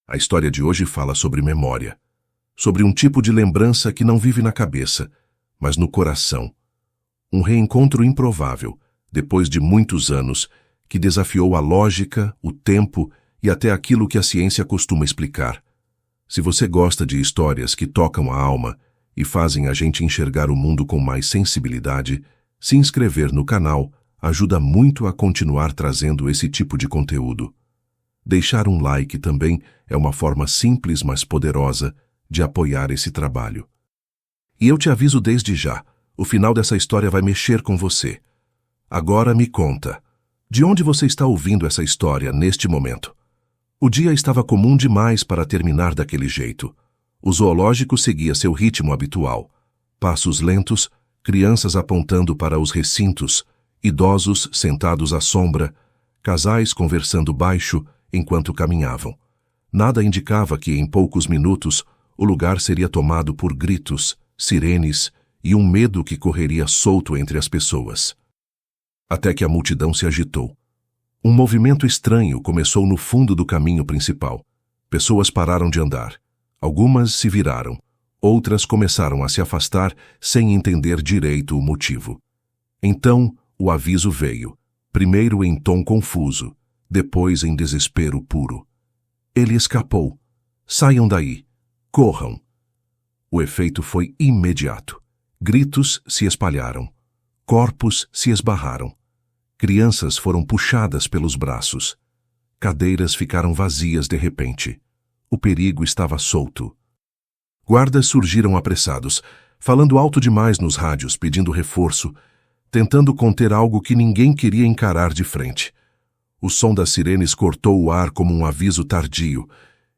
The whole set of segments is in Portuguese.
A história de hoje fala sobre memória, sobre um tipo de lembrança que não vive na cabeça, mas no coração. Um reencontro improvável, depois de muitos anos, que desafiou a lógica, o tempo e até aquilo que a ciência costuma explicar. Se você gosta de histórias que tocam a alma e fazem a gente enxergar o mundo com mais sensibilidade, se inscrever no canal ajuda muito a continuar trazendo esse tipo de conteúdo. Deixar um like também é uma forma simples, mas poderosa, de apoiar esse trabalho. E eu te aviso desde já, o final dessa história vai mexer com você. Agora me conta, de onde você está ouvindo essa história neste momento? O dia estava comum demais para terminar daquele jeito. O zoológico seguia seu ritmo habitual. Passos lentos, crianças apontando para os recintos, idosos sentados à sombra, casais conversando baixo enquanto caminhavam. Nada indicava que, em poucos minutos, o lugar seria tomado por gritos, sirenes e um medo que correria solto entre as pessoas. Até que a multidão se agitou. Um movimento estranho começou no fundo do caminho principal. Pessoas pararam de andar. Algumas se viraram. Outras começaram a se afastar sem entender direito o motivo. Então, o aviso veio, primeiro em tom confuso, depois em desespero puro. Ele escapou. Saiam daí. Corram. O efeito foi imediato. Gritos se espalharam. Corpos se esbarraram. Crianças foram puxadas pelos braços. Cadeiras ficaram vazias de repente. O perigo estava solto. Guardas surgiram apressados, falando alto demais nos rádios, pedindo reforço, tentando conter algo que ninguém queria encarar de frente. O som das sirenes cortou o ar como um aviso tardio,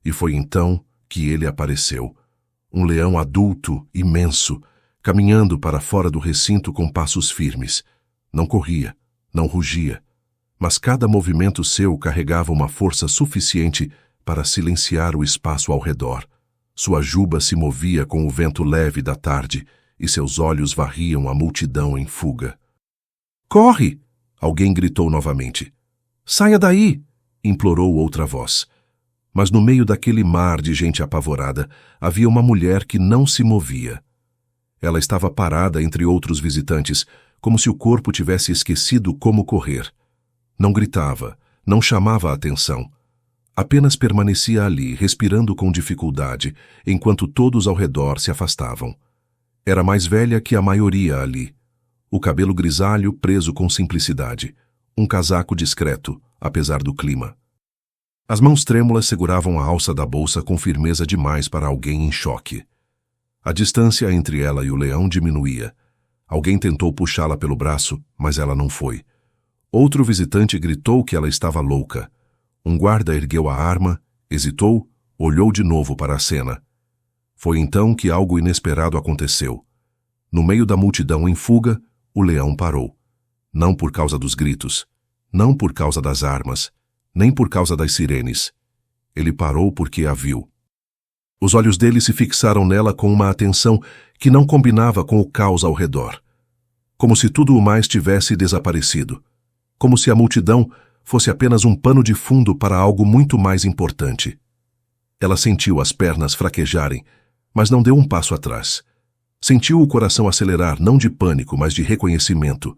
e foi então que ele apareceu. Um leão adulto, imenso, caminhando para fora do recinto com passos firmes. Não corria, não rugia, mas cada movimento seu carregava uma força suficiente para silenciar o espaço ao redor. Sua juba se movia com o vento leve da tarde e seus olhos varriam a multidão em fuga. "Corre!" Alguém gritou novamente. "Saia daí!" implorou outra voz. Mas no meio daquele mar de gente apavorada, havia uma mulher que não se movia. Ela estava parada entre outros visitantes, como se o corpo tivesse esquecido como correr. Não gritava, não chamava a atenção. Apenas permanecia ali, respirando com dificuldade, enquanto todos ao redor se afastavam. Era mais velha que a maioria ali. O cabelo grisalho preso com simplicidade. Um casaco discreto, apesar do clima. As mãos trêmulas seguravam a alça da bolsa com firmeza demais para alguém em choque. A distância entre ela e o leão diminuía. Alguém tentou puxá-la pelo braço, mas ela não foi. Outro visitante gritou que ela estava louca. Um guarda ergueu a arma, hesitou, olhou de novo para a cena. Foi então que algo inesperado aconteceu. No meio da multidão em fuga, o leão parou. Não por causa dos gritos, não por causa das armas, nem por causa das sirenes. Ele parou porque a viu. Os olhos dele se fixaram nela com uma atenção que não combinava com o caos ao redor. Como se tudo o mais tivesse desaparecido. Como se a multidão fosse apenas um pano de fundo para algo muito mais importante. Ela sentiu as pernas fraquejarem, mas não deu um passo atrás. Sentiu o coração acelerar, não de pânico, mas de reconhecimento.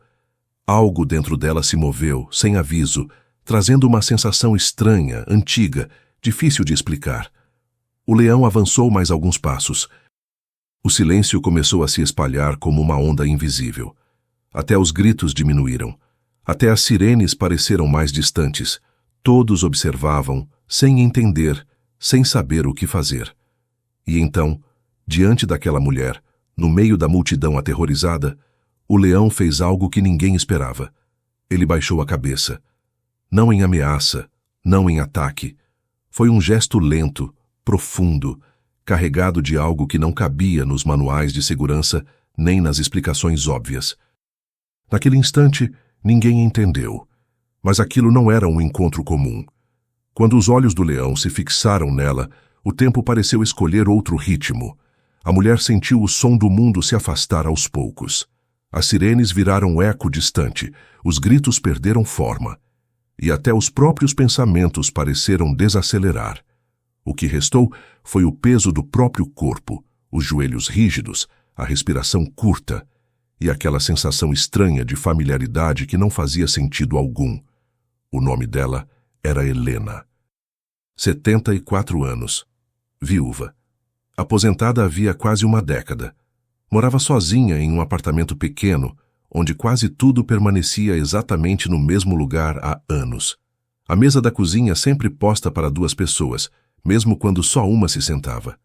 Algo dentro dela se moveu, sem aviso, trazendo uma sensação estranha, antiga, difícil de explicar. O leão avançou mais alguns passos. O silêncio começou a se espalhar como uma onda invisível. Até os gritos diminuíram. Até as sirenes pareceram mais distantes. Todos observavam, sem entender, sem saber o que fazer. E então, diante daquela mulher, no meio da multidão aterrorizada, o leão fez algo que ninguém esperava. Ele baixou a cabeça. Não em ameaça, não em ataque. Foi um gesto lento, profundo, carregado de algo que não cabia nos manuais de segurança nem nas explicações óbvias. Naquele instante, ninguém entendeu. Mas aquilo não era um encontro comum. Quando os olhos do leão se fixaram nela, o tempo pareceu escolher outro ritmo. A mulher sentiu o som do mundo se afastar aos poucos. As sirenes viraram eco distante, os gritos perderam forma. E até os próprios pensamentos pareceram desacelerar. O que restou foi o peso do próprio corpo, os joelhos rígidos, a respiração curta e aquela sensação estranha de familiaridade que não fazia sentido algum. O nome dela era Helena. 74 anos. Viúva. Aposentada havia quase uma década. Morava sozinha em um apartamento pequeno, onde quase tudo permanecia exatamente no mesmo lugar há anos. A mesa da cozinha sempre posta para 2 pessoas, mesmo quando só uma se sentava.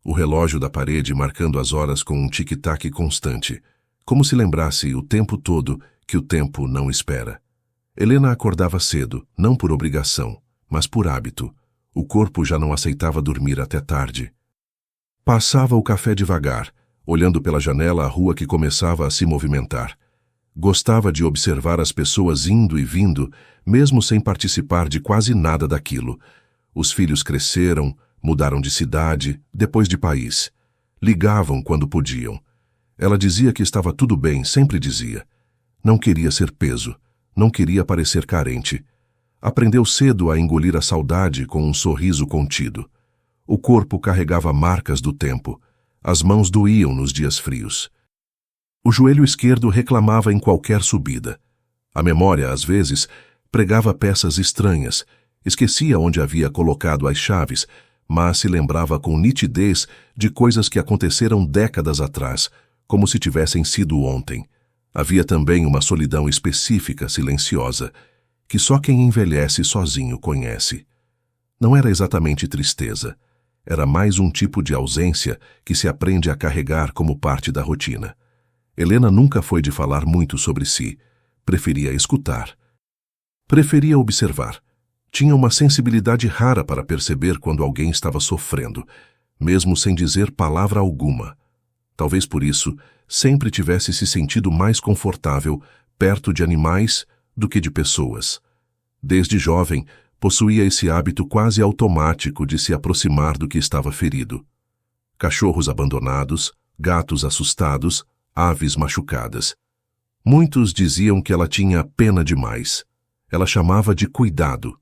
O relógio da parede marcando as horas com um tic-tac constante, como se lembrasse o tempo todo que o tempo não espera. Helena acordava cedo, não por obrigação, mas por hábito. O corpo já não aceitava dormir até tarde. Passava o café devagar, olhando pela janela a rua que começava a se movimentar. Gostava de observar as pessoas indo e vindo, mesmo sem participar de quase nada daquilo. Os filhos cresceram, mudaram de cidade, depois de país. Ligavam quando podiam. Ela dizia que estava tudo bem, sempre dizia. Não queria ser peso, não queria parecer carente. Aprendeu cedo a engolir a saudade com um sorriso contido. O corpo carregava marcas do tempo. As mãos doíam nos dias frios. O joelho esquerdo reclamava em qualquer subida. A memória, às vezes, pregava peças estranhas. Esquecia onde havia colocado as chaves, mas se lembrava com nitidez de coisas que aconteceram décadas atrás, como se tivessem sido ontem. Havia também uma solidão específica, silenciosa, que só quem envelhece sozinho conhece. Não era exatamente tristeza. Era mais um tipo de ausência que se aprende a carregar como parte da rotina. Helena nunca foi de falar muito sobre si. Preferia escutar. Preferia observar. Tinha uma sensibilidade rara para perceber quando alguém estava sofrendo, mesmo sem dizer palavra alguma. Talvez por isso sempre tivesse se sentido mais confortável perto de animais do que de pessoas. Desde jovem, possuía esse hábito quase automático de se aproximar do que estava ferido. Cachorros abandonados, gatos assustados, aves machucadas. Muitos diziam que ela tinha pena demais. Ela chamava de cuidado.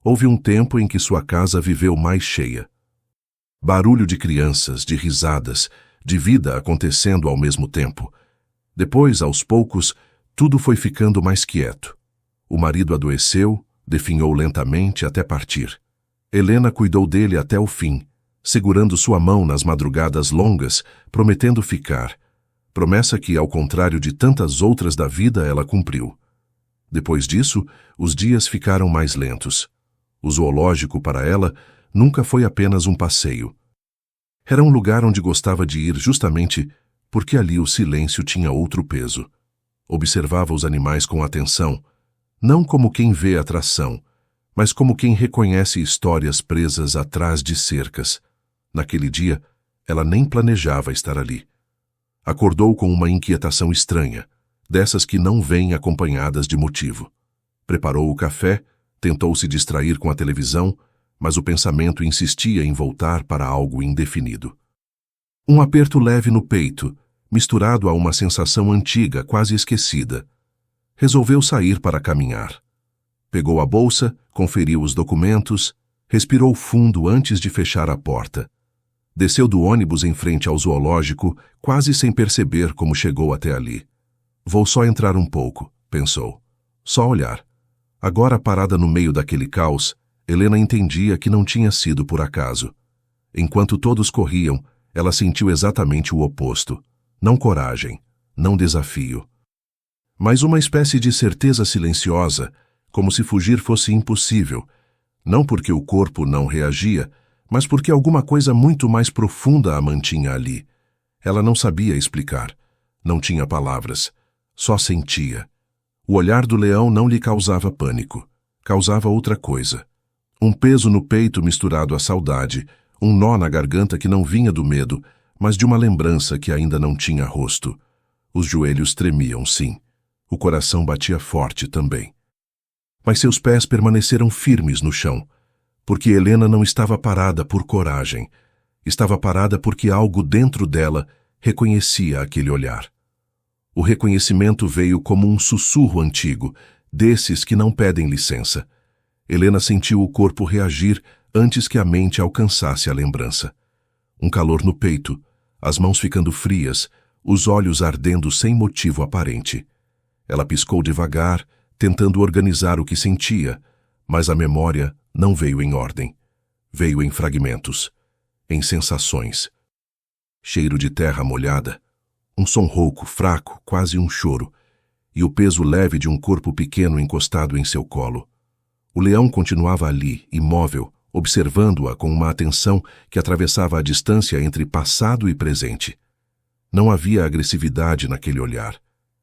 Houve um tempo em que sua casa viveu mais cheia. Barulho de crianças, de risadas, de vida acontecendo ao mesmo tempo. Depois, aos poucos, tudo foi ficando mais quieto. O marido adoeceu, definhou lentamente até partir. Helena cuidou dele até o fim, segurando sua mão nas madrugadas longas, prometendo ficar. Promessa que, ao contrário de tantas outras da vida, ela cumpriu. Depois disso, os dias ficaram mais lentos. O zoológico, para ela, nunca foi apenas um passeio. Era um lugar onde gostava de ir justamente porque ali o silêncio tinha outro peso. Observava os animais com atenção, não como quem vê atração, mas como quem reconhece histórias presas atrás de cercas. Naquele dia, ela nem planejava estar ali. Acordou com uma inquietação estranha, dessas que não vêm acompanhadas de motivo. Preparou o café, tentou se distrair com a televisão, mas o pensamento insistia em voltar para algo indefinido. Um aperto leve no peito, misturado a uma sensação antiga, quase esquecida. Resolveu sair para caminhar. Pegou a bolsa, conferiu os documentos, respirou fundo antes de fechar a porta. Desceu do ônibus em frente ao zoológico, quase sem perceber como chegou até ali. Vou só entrar um pouco, pensou. Só olhar. Agora parada no meio daquele caos, Helena entendia que não tinha sido por acaso. Enquanto todos corriam, ela sentiu exatamente o oposto. Não coragem, não desafio. Mas uma espécie de certeza silenciosa, como se fugir fosse impossível, não porque o corpo não reagia, mas porque alguma coisa muito mais profunda a mantinha ali. Ela não sabia explicar, não tinha palavras, só sentia. O olhar do leão não lhe causava pânico, causava outra coisa. Um peso no peito misturado à saudade, um nó na garganta que não vinha do medo, mas de uma lembrança que ainda não tinha rosto. Os joelhos tremiam, sim. O coração batia forte também. Mas seus pés permaneceram firmes no chão, porque Helena não estava parada por coragem. Estava parada porque algo dentro dela reconhecia aquele olhar. O reconhecimento veio como um sussurro antigo, desses que não pedem licença. Helena sentiu o corpo reagir antes que a mente alcançasse a lembrança. Um calor no peito, as mãos ficando frias, os olhos ardendo sem motivo aparente. Ela piscou devagar, tentando organizar o que sentia, mas a memória não veio em ordem. Veio em fragmentos, em sensações. Cheiro de terra molhada, um som rouco, fraco, quase um choro, e o peso leve de um corpo pequeno encostado em seu colo. O leão continuava ali, imóvel, observando-a com uma atenção que atravessava a distância entre passado e presente. Não havia agressividade naquele olhar.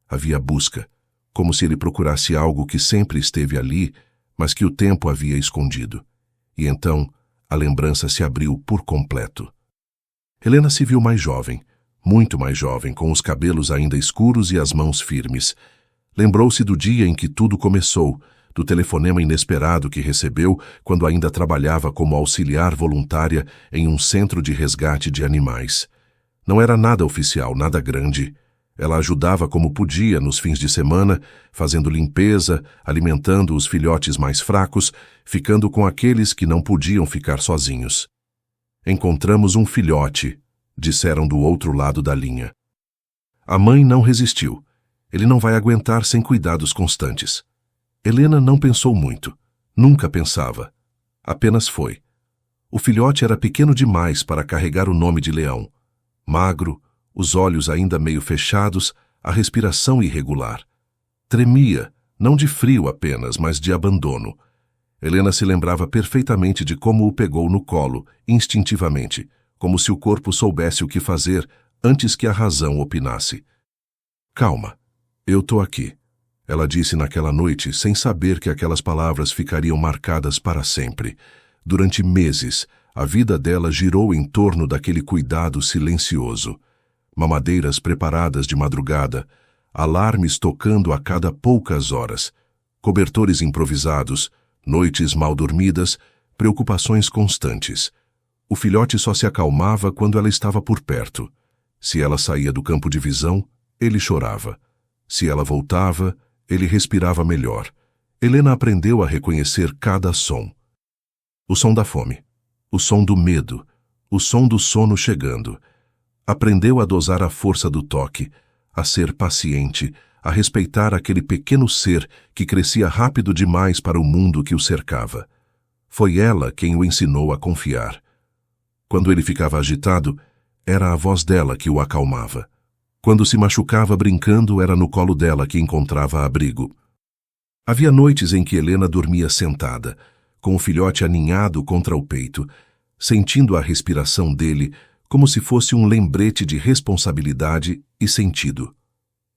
Havia busca, como se ele procurasse algo que sempre esteve ali, mas que o tempo havia escondido. E então, a lembrança se abriu por completo. Helena se viu mais jovem, muito mais jovem, com os cabelos ainda escuros e as mãos firmes. Lembrou-se do dia em que tudo começou, do telefonema inesperado que recebeu quando ainda trabalhava como auxiliar voluntária em um centro de resgate de animais. Não era nada oficial, nada grande. Ela ajudava como podia nos fins de semana, fazendo limpeza, alimentando os filhotes mais fracos, ficando com aqueles que não podiam ficar sozinhos. Encontramos um filhote, disseram do outro lado da linha. A mãe não resistiu. Ele não vai aguentar sem cuidados constantes. Helena não pensou muito. Nunca pensava. Apenas foi. O filhote era pequeno demais para carregar o nome de leão. Magro, os olhos ainda meio fechados, a respiração irregular. Tremia, não de frio apenas, mas de abandono. Helena se lembrava perfeitamente de como o pegou no colo, instintivamente, como se o corpo soubesse o que fazer antes que a razão opinasse. Calma, eu tô aqui. Ela disse naquela noite, sem saber que aquelas palavras ficariam marcadas para sempre. Durante meses, a vida dela girou em torno daquele cuidado silencioso. Mamadeiras preparadas de madrugada, alarmes tocando a cada poucas horas, cobertores improvisados, noites mal dormidas, preocupações constantes. O filhote só se acalmava quando ela estava por perto. Se ela saía do campo de visão, ele chorava. Se ela voltava, ele respirava melhor. Helena aprendeu a reconhecer cada som. O som da fome, o som do medo, o som do sono chegando. Aprendeu a dosar a força do toque, a ser paciente, a respeitar aquele pequeno ser que crescia rápido demais para o mundo que o cercava. Foi ela quem o ensinou a confiar. Quando ele ficava agitado, era a voz dela que o acalmava. Quando se machucava brincando, era no colo dela que encontrava abrigo. Havia noites em que Helena dormia sentada, com o filhote aninhado contra o peito, sentindo a respiração dele como se fosse um lembrete de responsabilidade e sentido.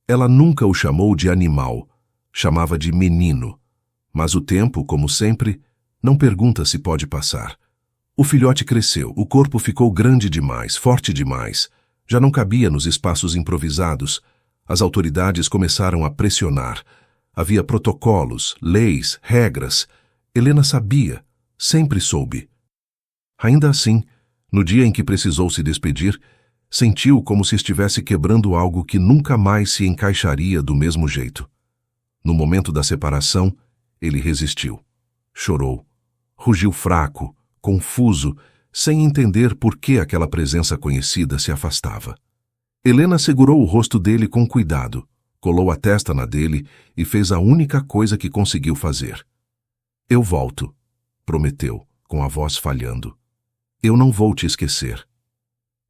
Ela nunca o chamou de animal, chamava de menino. Mas o tempo, como sempre, não pergunta se pode passar. O filhote cresceu, o corpo ficou grande demais, forte demais. Já não cabia nos espaços improvisados. As autoridades começaram a pressionar. Havia protocolos, leis, regras. Helena sabia, sempre soube. Ainda assim, no dia em que precisou se despedir, sentiu como se estivesse quebrando algo que nunca mais se encaixaria do mesmo jeito. No momento da separação, ele resistiu. Chorou. Rugiu fraco, confuso, sem entender por que aquela presença conhecida se afastava. Helena segurou o rosto dele com cuidado, colou a testa na dele e fez a única coisa que conseguiu fazer. Eu volto, prometeu, com a voz falhando. Eu não vou te esquecer.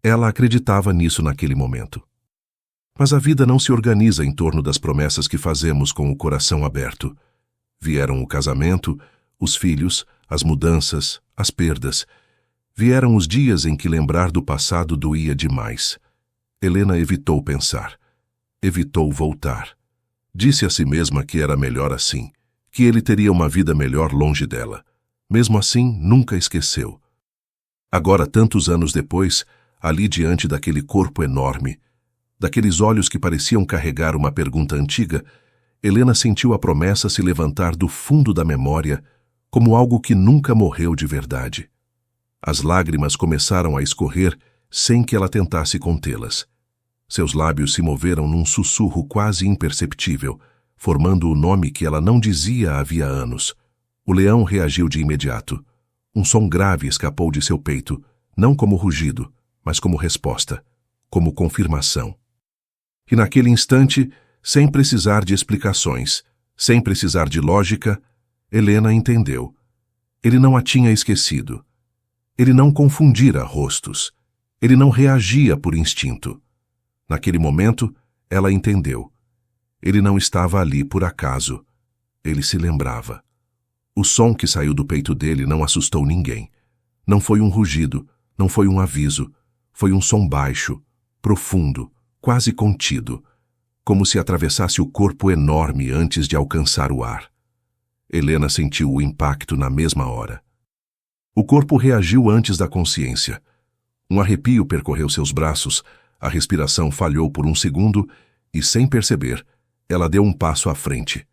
Ela acreditava nisso naquele momento. Mas a vida não se organiza em torno das promessas que fazemos com o coração aberto. Vieram o casamento, os filhos, as mudanças, as perdas. Vieram os dias em que lembrar do passado doía demais. Helena evitou pensar. Evitou voltar. Disse a si mesma que era melhor assim, que ele teria uma vida melhor longe dela. Mesmo assim, nunca esqueceu. Agora, tantos anos depois, ali diante daquele corpo enorme, daqueles olhos que pareciam carregar uma pergunta antiga, Helena sentiu a promessa se levantar do fundo da memória como algo que nunca morreu de verdade. As lágrimas começaram a escorrer sem que ela tentasse contê-las. Seus lábios se moveram num sussurro quase imperceptível, formando o nome que ela não dizia havia anos. O leão reagiu de imediato. Um som grave escapou de seu peito, não como rugido, mas como resposta, como confirmação. E naquele instante, sem precisar de explicações, sem precisar de lógica, Helena entendeu. Ele não a tinha esquecido. Ele não confundira rostos. Ele não reagia por instinto. Naquele momento, ela entendeu. Ele não estava ali por acaso. Ele se lembrava. O som que saiu do peito dele não assustou ninguém. Não foi um rugido, não foi um aviso. Foi um som baixo, profundo, quase contido, como se atravessasse o corpo enorme antes de alcançar o ar. Helena sentiu o impacto na mesma hora. O corpo reagiu antes da consciência. Um arrepio percorreu seus braços, a respiração falhou por um segundo e, sem perceber, ela deu um passo à frente.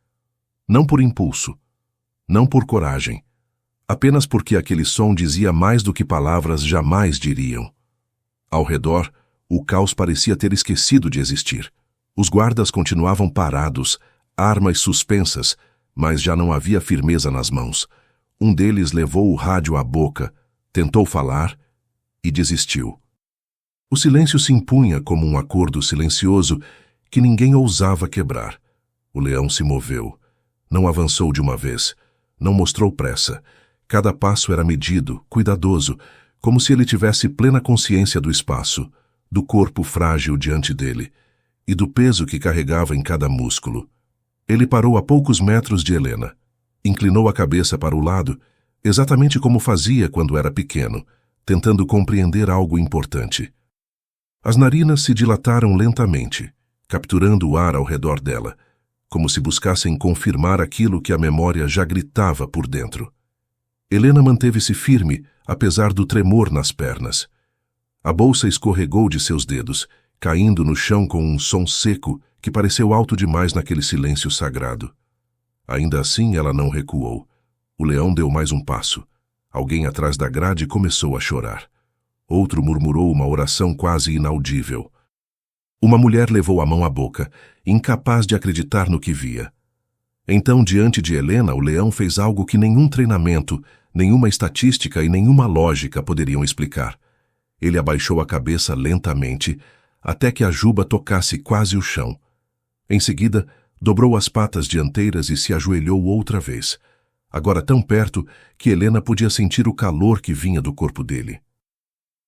Não por impulso, não por coragem, apenas porque aquele som dizia mais do que palavras jamais diriam. Ao redor, o caos parecia ter esquecido de existir. Os guardas continuavam parados, armas suspensas, mas já não havia firmeza nas mãos. Um deles levou o rádio à boca, tentou falar e desistiu. O silêncio se impunha como um acordo silencioso que ninguém ousava quebrar. O leão se moveu. Não avançou de uma vez. Não mostrou pressa. Cada passo era medido, cuidadoso, como se ele tivesse plena consciência do espaço, do corpo frágil diante dele e do peso que carregava em cada músculo. Ele parou a poucos metros de Helena. Inclinou a cabeça para o lado, exatamente como fazia quando era pequeno, tentando compreender algo importante. As narinas se dilataram lentamente, capturando o ar ao redor dela, como se buscassem confirmar aquilo que a memória já gritava por dentro. Helena manteve-se firme, apesar do tremor nas pernas. A bolsa escorregou de seus dedos, caindo no chão com um som seco que pareceu alto demais naquele silêncio sagrado. Ainda assim, ela não recuou. O leão deu mais um passo. Alguém atrás da grade começou a chorar. Outro murmurou uma oração quase inaudível. Uma mulher levou a mão à boca, incapaz de acreditar no que via. Então, diante de Helena, o leão fez algo que nenhum treinamento, nenhuma estatística e nenhuma lógica poderiam explicar. Ele abaixou a cabeça lentamente, até que a juba tocasse quase o chão. Em seguida, dobrou as patas dianteiras e se ajoelhou outra vez, agora tão perto que Helena podia sentir o calor que vinha do corpo dele.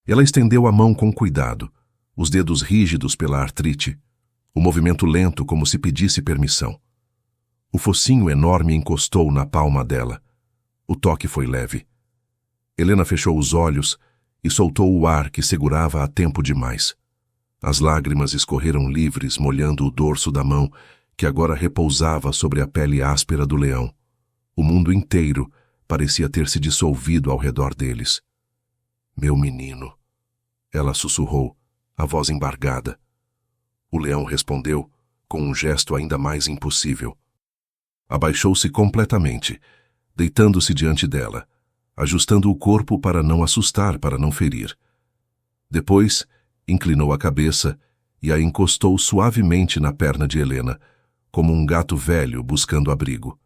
Ela estendeu a mão com cuidado, os dedos rígidos pela artrite, o movimento lento como se pedisse permissão. O focinho enorme encostou na palma dela. O toque foi leve. Helena fechou os olhos e soltou o ar que segurava há tempo demais. As lágrimas escorreram livres, molhando o dorso da mão, que agora repousava sobre a pele áspera do leão. O mundo inteiro parecia ter se dissolvido ao redor deles. Meu menino, ela sussurrou, a voz embargada. O leão respondeu, com um gesto ainda mais impossível. Abaixou-se completamente, deitando-se diante dela, ajustando o corpo para não assustar, para não ferir. Depois, inclinou a cabeça e a encostou suavemente na perna de Helena, como um gato velho buscando abrigo.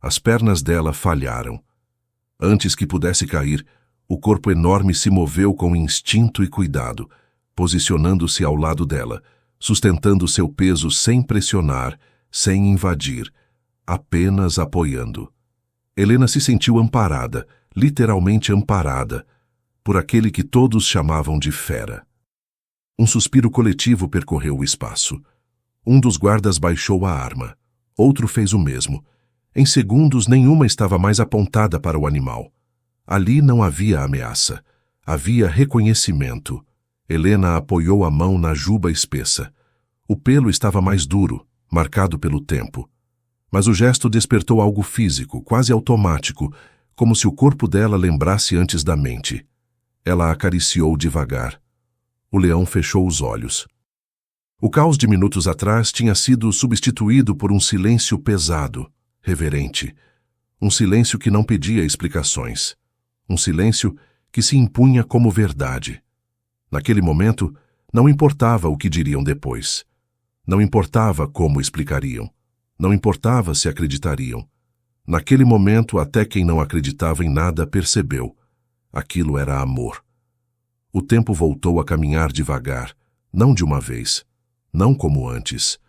As pernas dela falharam. Antes que pudesse cair, o corpo enorme se moveu com instinto e cuidado, posicionando-se ao lado dela, sustentando seu peso sem pressionar, sem invadir, apenas apoiando. Helena se sentiu amparada, literalmente amparada, por aquele que todos chamavam de fera. Um suspiro coletivo percorreu o espaço. Um dos guardas baixou a arma. Outro fez o mesmo. Em segundos, nenhuma estava mais apontada para o animal. Ali não havia ameaça. Havia reconhecimento. Helena apoiou a mão na juba espessa. O pelo estava mais duro, marcado pelo tempo. Mas o gesto despertou algo físico, quase automático, como se o corpo dela lembrasse antes da mente. Ela acariciou devagar. O leão fechou os olhos. O caos de minutos atrás tinha sido substituído por um silêncio pesado, reverente. Um silêncio que não pedia explicações. Um silêncio que se impunha como verdade. Naquele momento, não importava o que diriam depois. Não importava como explicariam. Não importava se acreditariam. Naquele momento, até quem não acreditava em nada percebeu. Aquilo era amor. O tempo voltou a caminhar devagar, não de uma vez, não como antes,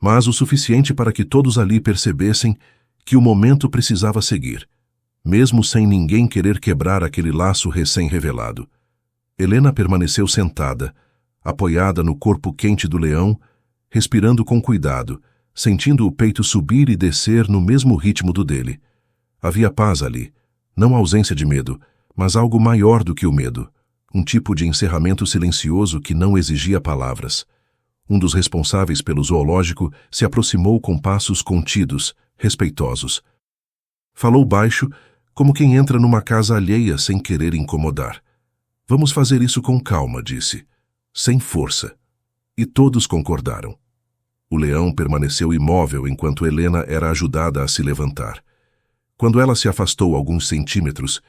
mas o suficiente para que todos ali percebessem que o momento precisava seguir, mesmo sem ninguém querer quebrar aquele laço recém-revelado. Helena permaneceu sentada, apoiada no corpo quente do leão, respirando com cuidado, sentindo o peito subir e descer no mesmo ritmo do dele. Havia paz ali, não ausência de medo, mas algo maior do que o medo, um tipo de encerramento silencioso que não exigia palavras. Um dos responsáveis pelo zoológico se aproximou com passos contidos, respeitosos. Falou baixo, como quem entra numa casa alheia sem querer incomodar. Vamos fazer isso com calma, disse, sem força. E todos concordaram. O leão permaneceu imóvel enquanto Helena era ajudada a se levantar. Quando ela se afastou alguns centímetros,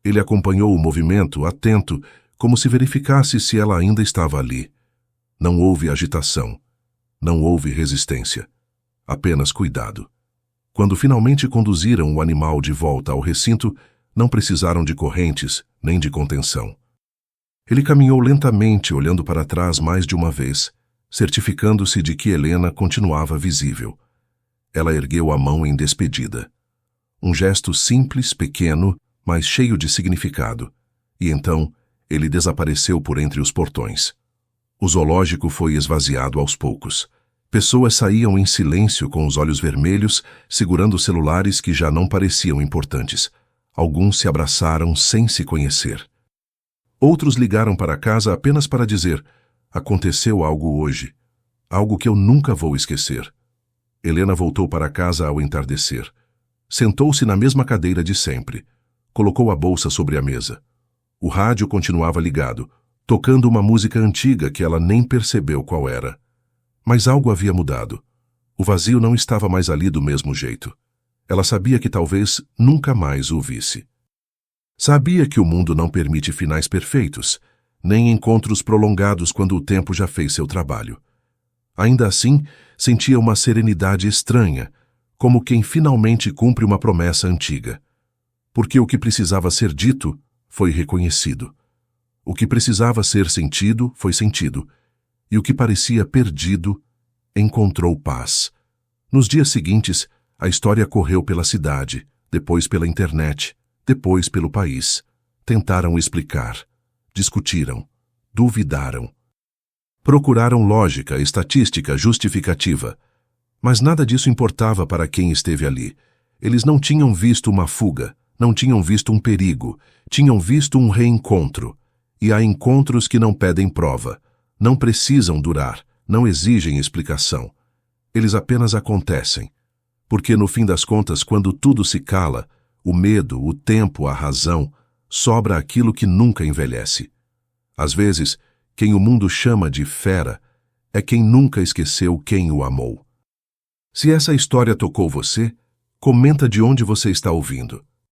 ele acompanhou o movimento, atento, como se verificasse se ela ainda estava ali. Não houve agitação. Não houve resistência. Apenas cuidado. Quando finalmente conduziram o animal de volta ao recinto, não precisaram de correntes nem de contenção. Ele caminhou lentamente, olhando para trás mais de uma vez, certificando-se de que Helena continuava visível. Ela ergueu a mão em despedida. Um gesto simples, pequeno, mas cheio de significado. E então, ele desapareceu por entre os portões. O zoológico foi esvaziado aos poucos. Pessoas saíam em silêncio com os olhos vermelhos, segurando celulares que já não pareciam importantes. Alguns se abraçaram sem se conhecer. Outros ligaram para casa apenas para dizer: aconteceu algo hoje. Algo que eu nunca vou esquecer. Helena voltou para casa ao entardecer. Sentou-se na mesma cadeira de sempre. Colocou a bolsa sobre a mesa. O rádio continuava ligado, tocando uma música antiga que ela nem percebeu qual era. Mas algo havia mudado. O vazio não estava mais ali do mesmo jeito. Ela sabia que talvez nunca mais o visse. Sabia que o mundo não permite finais perfeitos, nem encontros prolongados quando o tempo já fez seu trabalho. Ainda assim, sentia uma serenidade estranha, como quem finalmente cumpre uma promessa antiga. Porque o que precisava ser dito foi reconhecido. O que precisava ser sentido foi sentido. E o que parecia perdido encontrou paz. Nos dias seguintes, a história correu pela cidade, depois pela internet, depois pelo país. Tentaram explicar, discutiram, duvidaram. Procuraram lógica, estatística, justificativa. Mas nada disso importava para quem esteve ali. Eles não tinham visto uma fuga, não tinham visto um perigo, tinham visto um reencontro. E há encontros que não pedem prova, não precisam durar, não exigem explicação. Eles apenas acontecem. Porque no fim das contas, quando tudo se cala, o medo, o tempo, a razão, sobra aquilo que nunca envelhece. Às vezes, quem o mundo chama de fera é quem nunca esqueceu quem o amou. Se essa história tocou você, comenta de onde você está ouvindo.